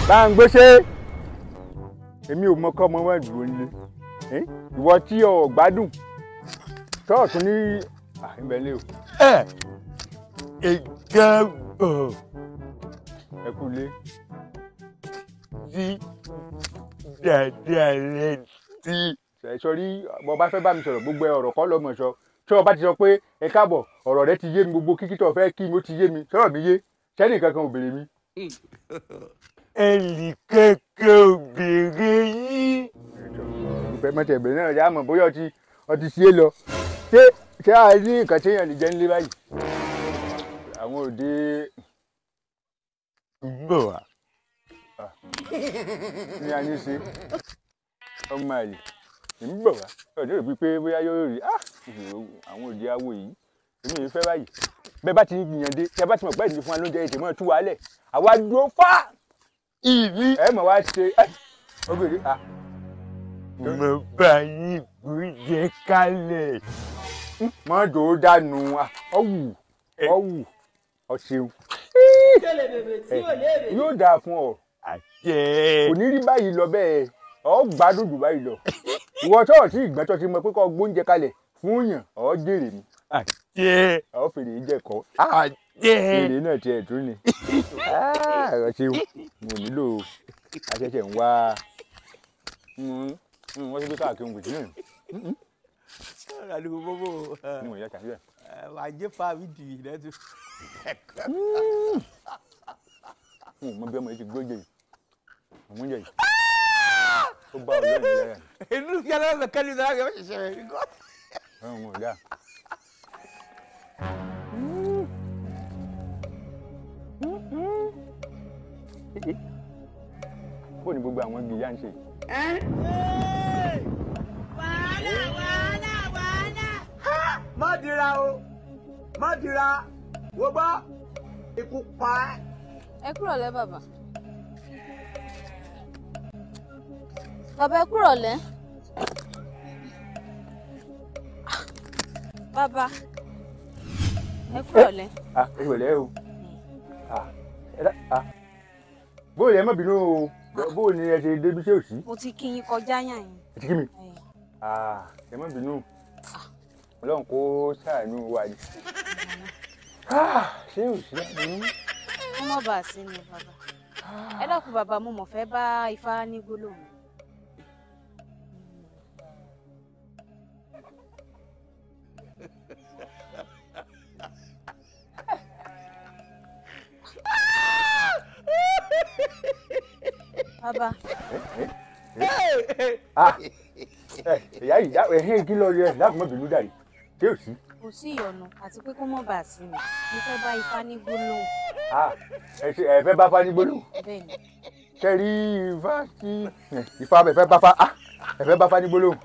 bá ń gbé ṣe èmi ò mọ kọ́ ọmọ wọn dúró nílé ìwọ tí o gbádùn ṣọ́ọ̀tún ní ìbẹ̀lẹ̀ o. ìgbàgbọ́ ẹ kú lé. tí dáadáa rẹ tí. sọrí bó bá fẹ́ bá mi sọ̀rọ̀ gbogbo ọ̀rọ̀ kọ́ lọ́mọ sọ tí o bá ti sọ pé ẹ káàbọ̀ ọ̀rọ̀ rẹ ti yé mi gbogbo kíkí tó fẹ́ kí mi ó ti yé mi sọ̀rọ̀ mi yé sẹ́ni kankan ò béèrè mi. ẹnì kankan ò béèrè yín. ìfẹ́ mọ́tẹ̀ ìbẹ̀rẹ̀ náà yá mọ̀ bóyá ọtí sí é lọ ṣé a ní nǹkan tí èèyàn lè jẹ́ nílé báyìí. àwọn òde ń bọ̀ wá. ní a ní ṣe ọmọ àlè ń bọ̀ wá ọjọ́ rẹ̀ pípé bóyá yóò rí àwọn òde awo yìí èmi ò fẹ́ báyìí bẹ́ẹ̀ bá ti ń gbìyànjú tẹ́ bá ti mọ̀ pé ẹ̀dín fún wa lóúnjẹ ètò mọ́ tú wa lẹ̀ àwa dúró fá ìrí ẹ̀ mọ̀ wá ṣe ọgbẹ̀rẹ̀ mo bá yín gbóúnjẹ kalẹ̀. mọ́ dòó dànù ọ̀wù ọ̀ṣẹ̀un yóò dáa fún ọ kò ní rí báyìí lọ bẹ́ẹ̀ ọ gbádùn jù báyìí lọ ìwọ tó ọtí ìgbẹ́tọ̀ ti mọ pé kọ́ gbóúnjẹ kalẹ̀ fún yàn ọ jèrè mi ọ fèrè jẹ̀kọ́ fèrè náà tiẹ̀ tún ni ọ̀ṣẹ̀un mo nílò aṣẹ̀ṣẹ̀ ń wá wọ́n ti gbé káàkiri ohun kìtì náà. Àdúgbò bọ́bọ̀ wà á jẹ́ fa fídíò yìí lẹ́tù. Mo bí ọmọ yìí ti gbóúnjẹ yìí ọmọ oúnjẹ yìí ó bá ọ̀rẹ́ mi lẹ́yìn. Inú fi aláwọ̀ mẹ́kẹ́ ní ìdára yóò ṣiṣẹ́ rẹ̀ nígbà. Ọ̀hún ò dáa. Bó ni gbogbo àwọn igi yá ń ṣe? Wàhálà. Má dira o, má dira, wo gbọ́, ikú pa ẹ́. Ẹ kúrọ̀lẹ́ bàbá. Bàbá ẹ kúrọ̀lẹ́. Bàbá ẹ kúrọ̀lẹ́. Ẹ kúrọ̀lẹ́ o. Bóyá ẹ má bínú o, bóyá ni ẹ ṣe débi ṣé ò sí? Mo ti kí yín kọjá yàn yín. Ẹ ti kí mi? Ẹ má bínú. Ọlọ́run kó ṣàánú wa ni. Ṣé ò sí àbínú? Ó mọ̀ bá a sí ni bàbá. Ẹ dákun bàbá mo mọ̀ fẹ́ bá Ifá ní gbólóhùn. Bàbá. Ìyá ìyá ẹ̀hìn kí lọ rẹ̀ láàbùmọ̀ bínú dàrí. Ṣé ò sí? Kò sí ìyọnu àti pé kó mọ̀ bá a sí ni. Mo fẹ́ bá Ifá ní gbólóhùn. Ẹ fẹ́ bá Fá ní gbólóhùn? Bẹ́ẹ̀ni. Ṣé rí Ifá tí Ifá ẹ fẹ́ bá Fá ẹ fẹ́ bá Fá ní gbólóhùn?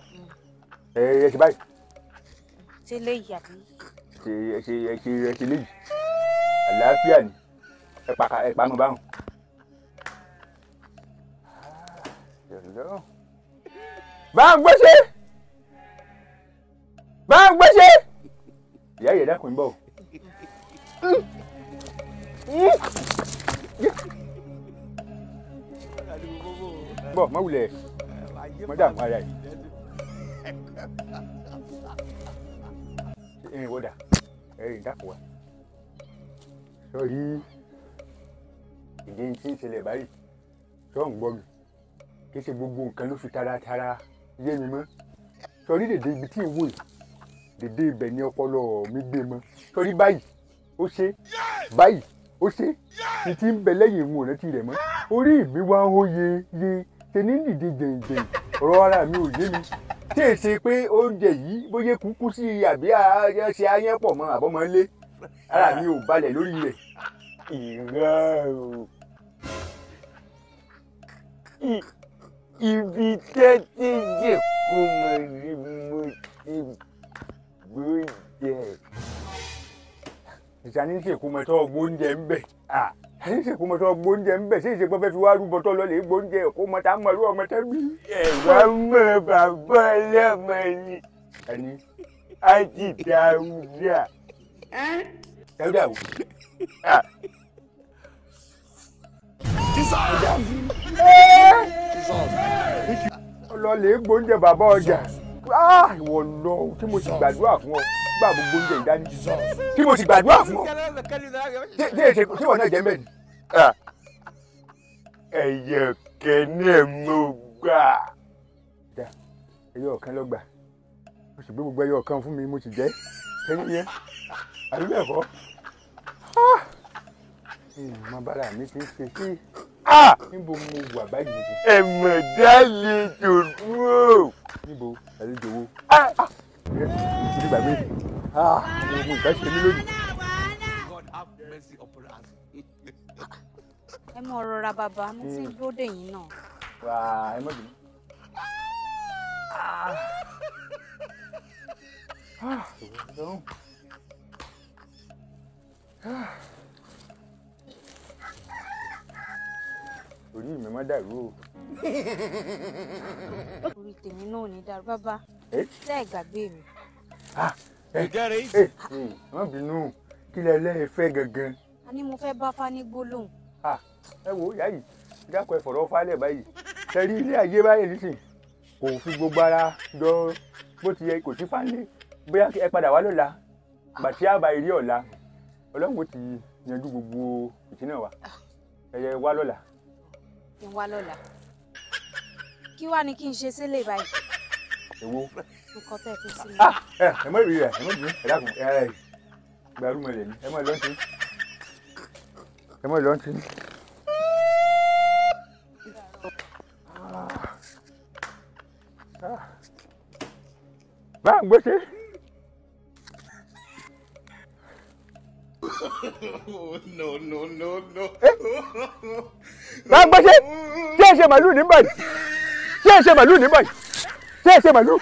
Ẹ ṣe báyìí. Ṣé léyìí àbí? Ẹ ṣe léyìí. Àlàáfíà ni ẹ pa mọ́ báwọn. Bá ń gbéṣẹ́ bá ń gbéṣẹ́ ìyá yẹn dákun ń bọ̀ bọ̀ mọ́ wulẹ̀ mọ́ dààmú ara yìí ẹ̀yìn wọ́dà ẹ̀yìn dákun wa sọ́rí ìdí tí ń ṣẹlẹ̀ báyìí sọ́ ń gbọ́ mi kì í ṣe gbogbo nǹkan ló fi taratara yé mi mọ́ sọrí dèdè ibi tí ń wò yìí dèdè ibẹ̀ ni ọpọlọ mi gbé mọ́ sọrí báyìí ó ṣe báyìí ó ṣe ní ti ń bẹ lẹ́yìn ìwọ̀n rántí rẹ̀ mọ́ orí mi wá ń hó ye ṣe ní dìde jẹ̀ǹjẹ̀ǹ ọ̀rọ̀ ara mi ò yé mi tí è ṣe pé oúnjẹ yìí bóyá kúkú sí àbí ṣe ayán pọ̀ mọ́ àbọ̀mọ́ lé ara mi ò balẹ̀ lórí rẹ̀. ìrọ̀ o ibi tẹ́tí jẹ́ kó mọ̀ ní mo ti gbóúnjẹ. ìṣàní ṣèkú mọ́tọ́ gbóúnjẹ ń bẹ̀ ẹni ṣèkú mọ́tọ́ gbóúnjẹ ń bẹ̀ ṣé ìṣèpọ̀ fẹ́ fi wá rúbọ tó lọ lè gbóúnjẹ kó mọ́ta mọ̀lú ọmọ tẹ́bí. ẹ̀wá mọ̀ bàbá ọlọ́mọ ni ẹni àti Dáúdà. Dáúdà wò. ọlọ́lẹ̀ gbóúnjẹ bàbá ọjà ìwọ lọ tí mo sì gbàdúrà fún ọ gbà gbogbo oúnjẹ ìdání tí mo sì gbàdúrà fún ọ tí wọn náà jẹ mẹ́rin. ẹyẹ kẹ́ni mo gbà. ẹyọ ọ̀kan ló gbà mo sì gbé gbogbo ẹyọ ọ̀kan fún mi mo sì jẹ ẹni yẹn àbí bẹ́ẹ̀ kọ́. ìmọ̀ bára mi ti ń ṣe sí níbo mo wà báyìí nìkan. ẹ̀mọ̀dá lè dòdúró. níbo àlejò wo. ìdí gbàgbé àwọn ọmọ ìgbà ṣe mí lónìí. ẹ mọ rọra bàbá mo ti dúró dè yín náà. wà á ẹ mọ̀ bínú. orí mi má dàrú o. orí tèmi náà ò ní dàrú bàbá tẹ́ ẹ gbàgbé mi. má bínú kí lẹ lẹ́yìn fẹ́ gangan. a ní mo fẹ́ bá Fani gbólóhùn. ẹ wo ìyá yìí dákọ̀ ẹ fọ̀rọ̀ falẹ̀ báyìí tẹ̀rí ilé ayé báyìí nísìn kò fi gbogbo ara jọ bó ti yẹ kò sí fáńlé bóyá ẹ padà wá lọ́la gbàtí àbá eré ọ̀la ọlọ́run ó ti yanjú gbogbo ìtìná wa ẹ̀yẹ wá lọ́la. kí n wá lọ́la kí wá ní kí n ṣe sílẹ̀ báyìí. èwo. nǹkan tẹ́ fi sí mi. ẹ mọ ìrírí ẹ mọ ìrírí ẹ dákun ẹ gbàrúmọ lẹ ní ẹ mọ ìlọntì ẹ mọ ìlọntì. bá ń gbèsè. no. bá ń gbèsè ṣé ẹ ṣe màlúù ní báyìí ṣé ẹ ṣe màlúù ní báyìí ṣé ẹ ṣe màlúù.